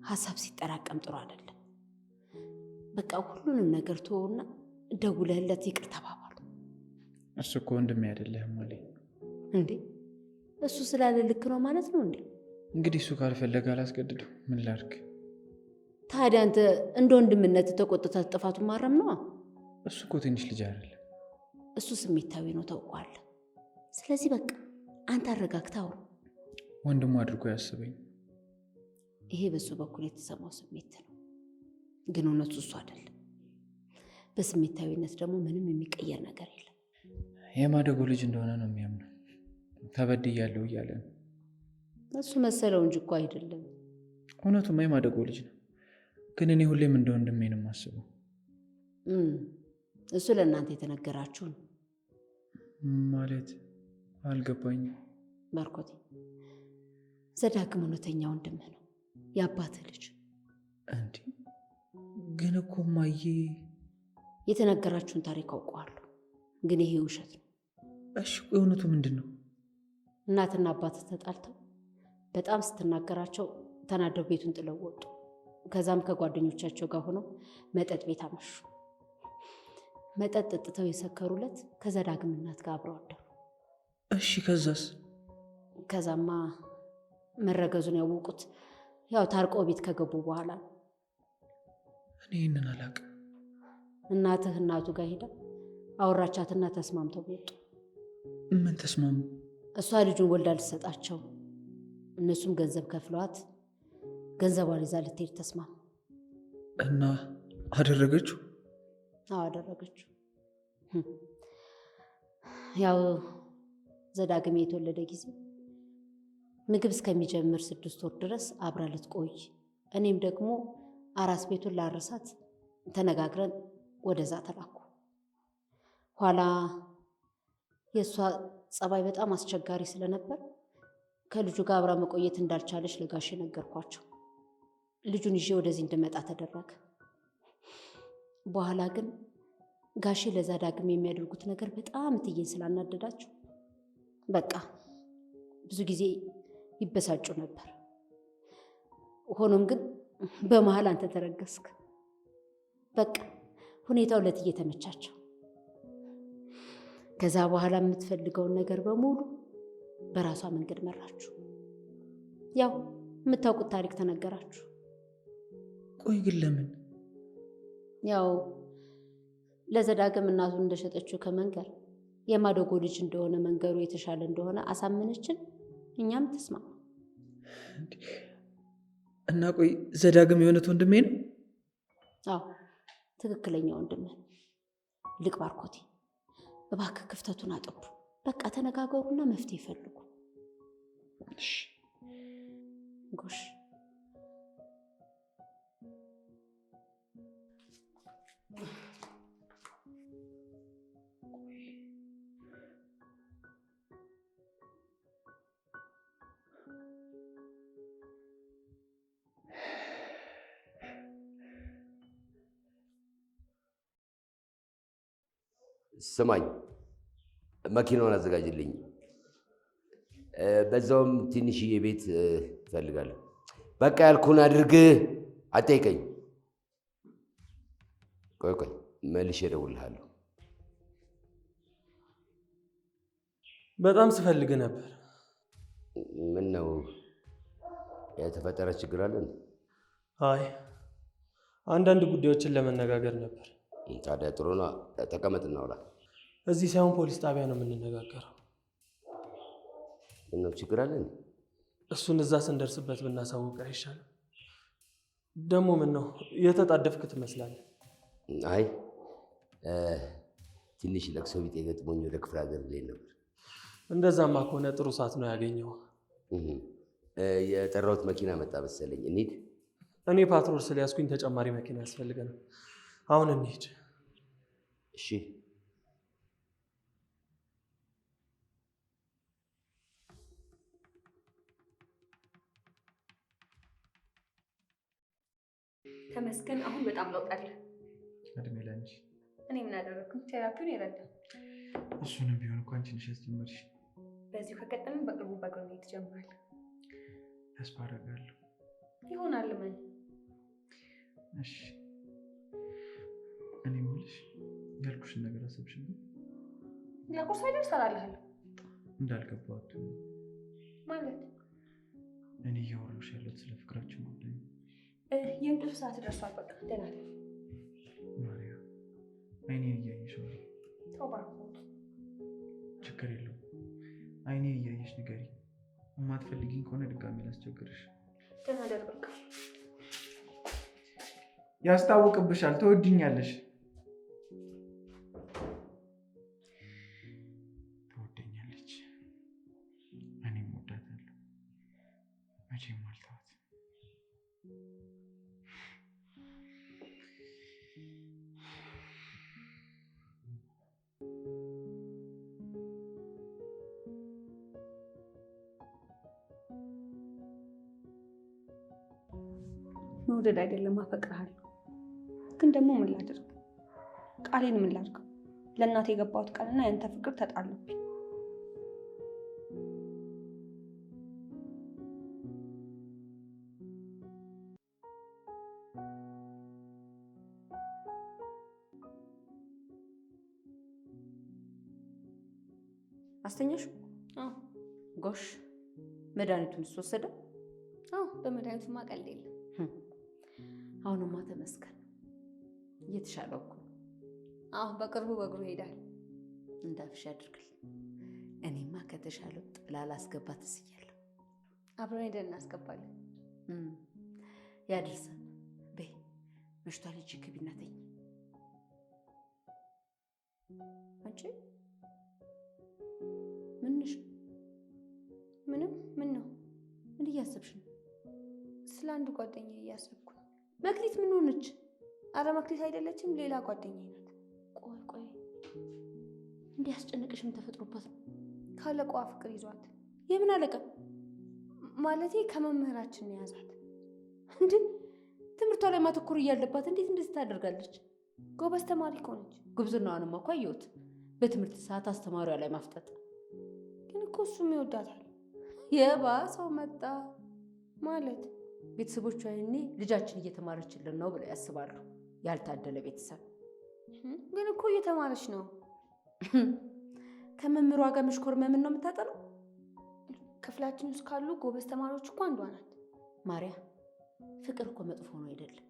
ሀሳብ ሲጠራቀም ጥሩ አይደለም። በቃ ሁሉንም ነገር ተወውና ደውለህለት ይቅር ተባባሉ። እሱ እኮ ወንድሜ አይደለህም አለኝ። እንዴ እሱ ስላለ ልክ ነው ማለት ነው እንዴ? እንግዲህ እሱ ካልፈለገ አላስገድደው፣ ምን ላድርግ? ታዲያ አንተ እንደ ወንድምነት ተቆጥተህ ጥፋቱን ማረም ነው? እሱ እኮ ትንሽ ልጅ አይደለም። እሱ ስሜታዊ ነው ታውቀዋለህ። ስለዚህ በቃ አንተ አረጋግተህ አውራ። ወንድሙ አድርጎ ያስበኝ። ይሄ በሱ በኩል የተሰማው ስሜት ነው፣ ግን እውነቱ እሱ አይደለም። በስሜታዊነት ደግሞ ምንም የሚቀየር ነገር የለም። የማደጎ ልጅ እንደሆነ ነው የሚያምነው። ተበድያለሁ እያለ ነው። እሱ መሰለው እንጂ እኮ አይደለም። እውነቱማ የማደጎ ልጅ ነው፣ ግን እኔ ሁሌም እንደ ወንድሜ ነው የማስበው። እሱ ለእናንተ የተነገራችሁ ነው ማለት? አልገባኝም። ባርኮቴ፣ ዘዳግም እውነተኛ ወንድምህ ነው፣ የአባትህ ልጅ። እንዲህ ግን እኮ እማዬ፣ የተነገራችሁን ታሪክ አውቀዋለሁ፣ ግን ይሄ ውሸት ነው። እሺ እውነቱ ምንድን ነው? እናትና አባትህ ተጣልተው በጣም ስትናገራቸው ተናደው ቤቱን ጥለው ወጡ። ከዛም ከጓደኞቻቸው ጋር ሆነው መጠጥ ቤት አመሹ። መጠጥ ጠጥተው የሰከሩለት ከዘዳግም እናት ጋር አብረው አደሩ። እሺ ከዛስ? ከዛማ መረገዙን ያወቁት ያው ታርቆ ቤት ከገቡ በኋላ ነው። እኔ ይህንን አላውቅም። እናትህ እናቱ ጋር ሄዳ አወራቻትና ተስማምተው ወጡ። ምን ተስማሙ? እሷ ልጁን ወልዳ ልትሰጣቸው፣ እነሱም ገንዘብ ከፍለዋት ገንዘቧን ይዛ ልትሄድ ተስማሙ። እና አደረገችው? አዎ አደረገችው። ያው ዘዳግም የተወለደ ጊዜ ምግብ እስከሚጀምር 6 ወር ድረስ አብራ ልትቆይ፣ እኔም ደግሞ አራስ ቤቱን ላረሳት ተነጋግረን ወደዛ ተላኩ። ኋላ የእሷ ጸባይ በጣም አስቸጋሪ ስለነበር ከልጁ ጋር አብራ መቆየት እንዳልቻለች ለጋሼ ነገርኳቸው። ልጁን ይዤ ወደዚህ እንድመጣ ተደረገ። በኋላ ግን ጋሼ ለዘዳግም የሚያደርጉት ነገር በጣም እትዬን ስላናደዳቸው በቃ ብዙ ጊዜ ይበሳጩ ነበር። ሆኖም ግን በመሀል አንተ ተረገስክ። በቃ ሁኔታው ለእትዬ ተመቻቸው። ከዛ በኋላ የምትፈልገውን ነገር በሙሉ በራሷ መንገድ መራችሁ። ያው የምታውቁት ታሪክ ተነገራችሁ። ቆይ ግን ለምን? ያው ለዘዳግም እናቱ እንደሸጠችው ከመንገር የማደጎ ልጅ እንደሆነ መንገሩ የተሻለ እንደሆነ አሳመነችን። እኛም ተስማማ። እና ቆይ ዘዳግም የእውነት ወንድሜ ነው? አዎ ትክክለኛ ወንድሜ ነው። ልቅ ባርኮቴ፣ እባክህ ክፍተቱን አጥቡ። በቃ ተነጋገሩና መፍትሄ ይፈልጉ። ጎሽ ስማኝ፣ መኪናውን አዘጋጅልኝ። በዛውም ትንሽዬ ቤት እፈልጋለሁ። በቃ ያልኩህን አድርግ፣ አትጠይቀኝ። ቆይ መልሼ እደውልልሃለሁ። በጣም ስፈልግ ነበር። ምን ነው የተፈጠረ ችግር አለ? አይ አንዳንድ ጉዳዮችን ለመነጋገር ነበር። ታዲያ ጥሩ ነው። ተቀመጥ እናውራ። እዚህ ሳይሆን ፖሊስ ጣቢያ ነው የምንነጋገረው። ምነው ችግር አለ? እሱን እዛ ስንደርስበት ብናሳውቅ አይሻልም? ደግሞ ምን ነው የተጣደፍክ ትመስላለህ። አይ ትንሽ ለቅሶ ቢጤ ገጥሞኝ ወደ ክፍለ ሀገር ልሄድ ነበር። እንደዛማ ከሆነ ጥሩ ሰዓት ነው ያገኘው። የጠራሁት መኪና መጣ መሰለኝ። እንሂድ። እኔ ፓትሮል ስለያዝኩኝ ተጨማሪ መኪና ያስፈልገናል። አሁን እንሂድ። እሺ። ተመስገን፣ አሁን በጣም ለውጥ አለ። እድሜ ለአንቺ። እኔ ምን አደረግኩ? ቴራፒውን ይረዳል። እሱንም ቢሆን እኮ አንቺ ነሽ ያስጀመርሽ። በዚሁ ከቀጠልን በቅርቡ በእግር መሄድ ትጀምራለህ። ተስፋ አደርጋለሁ። ይሆናል። ምን? እሺ። እኔ የምልሽ ያልኩሽን ነገር አሰብሽብኝ? ለቁርስ አይደል እሰራልሃለሁ። እንዳልገባሁት ማለት እኔ እያወራሁሽ ያለሁት ስለ ፍቅራችን ነው። የእንቅልፍ ሰዓት ደርሷል። በቃ ደህና ነኝ። ማርያም፣ አይኔን እያየሽ ነው። ተው እባክህ። ችግር የለውም። አይኔን እያየሽ ንገሪኝ። የማትፈልጊኝ ከሆነ ድጋሚ ላስቸግርሽ። ደህና ደር። በቃ ያስታውቅብሻል። ትወድኛለሽ። ትወደኛለች። እኔም እወዳታለሁ። መቼም አልተዋት። መውደድ አይደለም አፈቅርሃለሁ። ግን ደግሞ ምን ላድርግ? ቃሌን ምን ላድርግ? ለእናቴ የገባሁት ቃልና ያንተ ፍቅር ተጣሉብኝ። አስተኛሹ? ጎሽ፣ መድኃኒቱን ወሰደ? በመድኃኒቱ ማቀልድ የለም። አሁንማ ተመስገን፣ እየተሻለው እኮ። በቅርቡ በእግሩ ይሄዳል። እንዳፍሽ ያድርግል። እኔማ ከተሻለው ጥላ ላስገባት እስያለሁ። አብረን ሄደን እናስገባለን። ያድርሰን። በይ መሽቷል። ሂጂ ግቢና ተኝ። አንቺ ምንሽ? ምንም። ምን ነው? ምን እያሰብሽ ነው? ስለ አንድ ጓደኛዬ እያሰብኩ ነው። መክሊት ምን ሆነች? አረ መክሊት አይደለችም፣ ሌላ ጓደኛዬ ናት። ቆይ እንዲያስጨንቅሽ ምን ተፈጥሮባት ነው? ካለቃዋ ፍቅር ይዟት። የምን አለቃ? ማለቴ ከመምህራችን ነው የያዛት። እንዴ ትምህርቷ ላይ ማተኮር እያለባት እንዴት እንደዚህ ታደርጋለች? ጎበዝ ተማሪ ከሆነች። ጉብዝናዋንማ እኮ አየሁት። በትምህርት ሰዓት አስተማሪዋ ላይ ማፍጠጥ። ግን እኮ እሱም ይወዳታል። የባሰው መጣ ማለት ቤተሰቦቿ እኔ ልጃችን እየተማረችልን ነው ብለው ያስባሉ። ያልታደለ ቤተሰብ። ግን እኮ እየተማረች ነው። ከመምህሯ ጋር መሽኮርመምን ነው የምታጠነው። ክፍላችን ውስጥ ካሉ ጎበዝ ተማሪዎች እኮ አንዷ ናት። ማርያ፣ ፍቅር እኮ መጥፎ ነው አይደለም።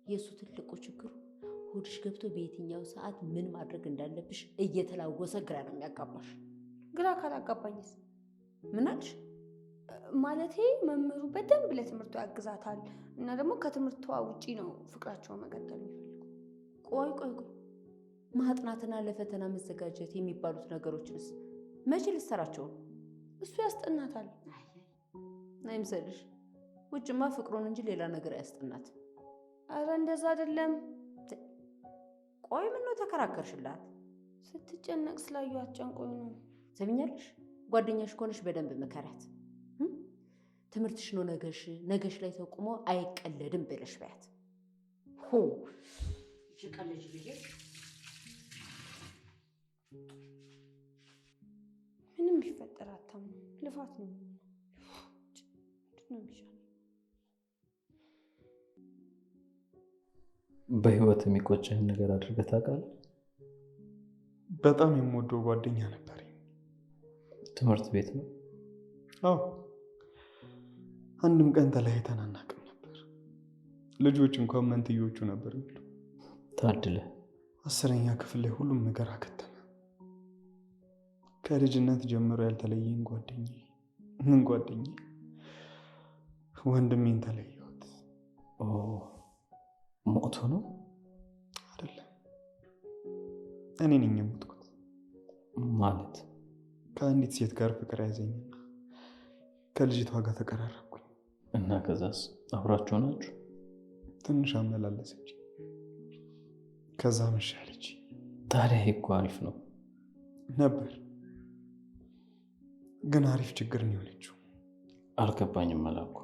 የእሱ ትልቁ ችግሩ ሆድሽ ገብቶ በየትኛው ሰዓት ምን ማድረግ እንዳለብሽ እየተላወሰ ግራ ነው የሚያጋባሽ። ግራ ካላጋባኝስ? ምን አልሽ? ማለቴ መምህሩ በደንብ ለትምህርቷ ያግዛታል እና ደግሞ ከትምህርቷ ውጪ ነው ፍቅራቸውን መቀጠል የሚፈልጉ። ቆይ ማጥናትና ለፈተና መዘጋጀት የሚባሉት ነገሮችንስ መቼ ልትሰራቸው ነው? እሱ ያስጠናታል። አይምሰልሽ። ውጭማ ፍቅሩን እንጂ ሌላ ነገር አያስጠናት። አረ እንደዛ አይደለም። ቆይ ምን ነው ተከራከርሽላት? ስትጨነቅ ስላዩ አትጨንቆኝ ነው። ሰሚኛለሽ? ጓደኛሽ ከሆነሽ በደንብ መከራት። ትምህርትሽ ነው ነገሽ ላይ ተቆሞ አይቀለድም ብለሽ በያት። ሽቀልጅ ብዬ ምንም ቢፈጠር አታምነው። ልፋት ነው የሚሻለው። በህይወት የሚቆጭህን ነገር አድርገህ ታውቃለህ? በጣም የምወደው ጓደኛ ነበር። ትምህርት ቤት ነው? አዎ። አንድም ቀን ተለያይተን አናውቅም ነበር። ልጆች እንኳን መንትዮቹ ነበር የሚሉ። ታድለህ። 10ኛ ክፍል ላይ ሁሉም ነገር አከተመ። ከልጅነት ጀምሮ ያልተለየኝ ምን ጓደኛዬ ወንድሜን ተለየሁት። ሞቶ ነው? አይደለም፣ እኔ ነኝ የሞትኩት። ማለት? ከአንዲት ሴት ጋር ፍቅር ያዘኝና ከልጅቷ ጋር ተቀራረብኩኝ። እና ከዛስ አብራችሁ ናችሁ? ትንሽ አመላለሰች፣ ከዛ መሻለች። ታዲያ እኮ አሪፍ ነው ነበር፣ ግን አሪፍ ችግር ነው የሆነችው። አልገባኝም መላኩ።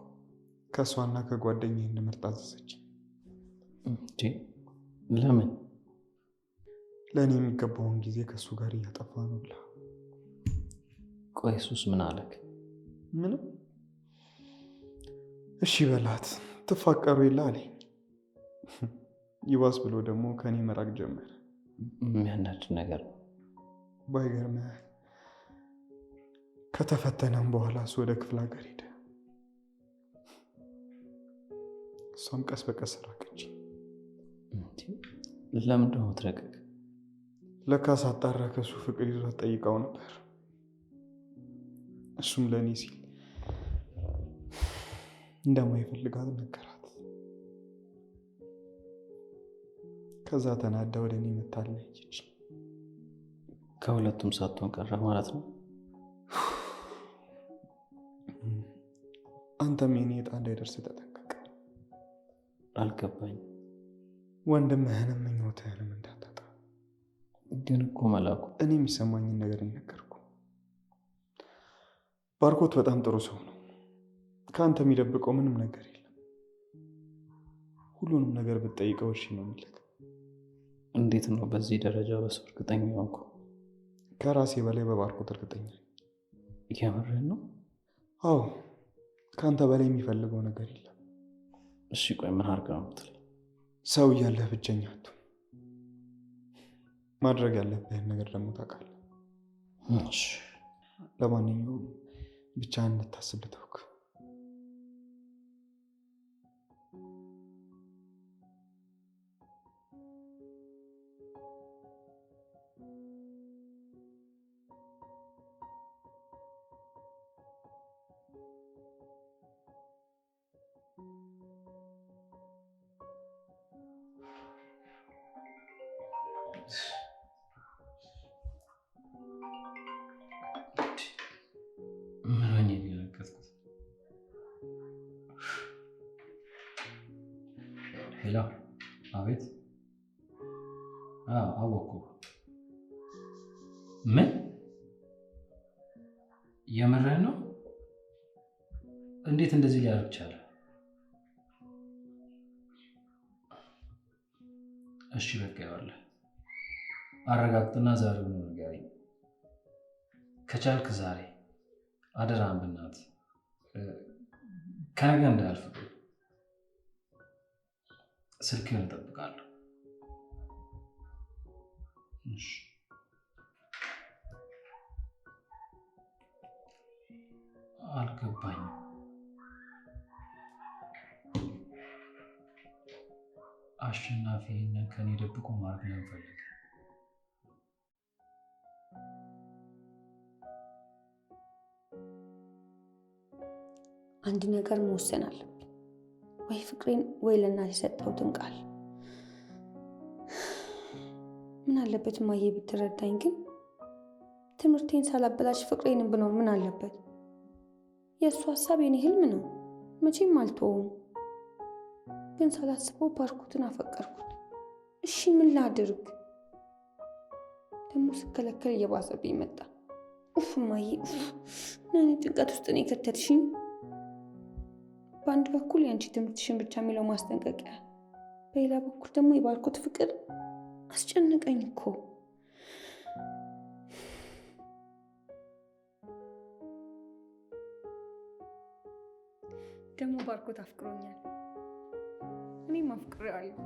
ከእሷና ከጓደኛዬ እንድመርጥ አዘዘች። ለምን? ለእኔ የሚገባውን ጊዜ ከእሱ ጋር እያጠፋ ነው ብላ። ቆይ እሱስ ምን አለክ? ምንም። እሺ በላት ትፋቀሩ የለ አለኝ። ይባስ ብሎ ደግሞ ከእኔ መራቅ ጀመረ። የሚያናድድ ነገር ነው። ባይገርምህ ከተፈተነም በኋላ እሱ ወደ ክፍለ ሀገር ሄደ። እሷም ቀስ በቀስ ራቀች። ለምን ደግሞ ትረቀቅ? ለካ ሳጣራ ከእሱ ፍቅር ይዟት ጠይቃው ነበር። እሱም ለእኔ ሲል እንደማይፈልጋት ነገራት። ከዛ ተናዳ ወደ እኔ መታለች። ከሁለቱም ሳትሆን ቀረ ማለት ነው። አንተም የኔ ዕጣ እንዳይደርስ ተጠንቀቅ። አልገባኝም። ወንድምህንም ምኞትህንም እንዳታጣ። ግን እኮ መላኩ፣ እኔ የሚሰማኝን ነገር ነገርኩ። ባርኮት በጣም ጥሩ ሰው ነው። ከአንተ የሚደብቀው ምንም ነገር የለም። ሁሉንም ነገር ብትጠይቀው እሺ ነው የሚልህ። እንዴት ነው በዚህ ደረጃ በሰው እርግጠኛ ሆንኩ? ከራሴ በላይ በባርኮት እርግጠኛ ነኝ። የምርህን ነው? አዎ፣ ከአንተ በላይ የሚፈልገው ነገር የለም። እሺ ቆይ ምን አድርግ ነው የምትለኝ? ሰው እያለህ ብቸኛ አትሁን። ማድረግ ያለብህን ነገር ደግሞ ታውቃለህ። እሺ ለማንኛውም ብቻ እንድታስብ ልተውክ። ምን ሆኜ ነው የነገርኩት? ሄሎ፣ አቤት። አወኩ። ምን? የምርህን ነው? እንዴት እንደዚህ ሊያደርግ ቻለ? እሺ በቃ ይኸውልህ፣ አረጋግጥና ዛሬውኑ ንገረኝ። ከቻልክ ዛሬ አደራህን በእናትህ ከነገ እንዳያልፍ። ስልክህን እጠብቃለሁ። እሺ። አልገባኝም። አሸናፊ ይህንን ከኔ ደብቆ ማድረግ ነው የምፈልገው። አንድ ነገር መወሰን አለብኝ። ወይ ፍቅሬን ወይ ለእናት የሰጠሁትን ቃል። ምን አለበት ማየ ብትረዳኝ። ግን ትምህርቴን ሳላበላሽ ፍቅሬንም ብኖር ምን አለበት? የእሱ ሀሳብ የኔ ህልም ነው፣ መቼም አልተወውም። ግን ሳላስበው ባርኮትን አፈቀርኩት። እሺ ምን ላድርግ? ደግሞ ስከለከል እየባሰብኝ መጣ። ኡፍ ማየ፣ እኔ ጭንቀት ውስጥ ነው የከተትሽኝ። በአንድ በኩል የአንቺ ትምህርትሽን ብቻ የሚለው ማስጠንቀቂያ፣ በሌላ በኩል ደግሞ የባርኮት ፍቅር አስጨነቀኝ እኮ። ደግሞ ባርኮት አፍቅሮኛል፣ እኔም አፍቅሬዋለሁ።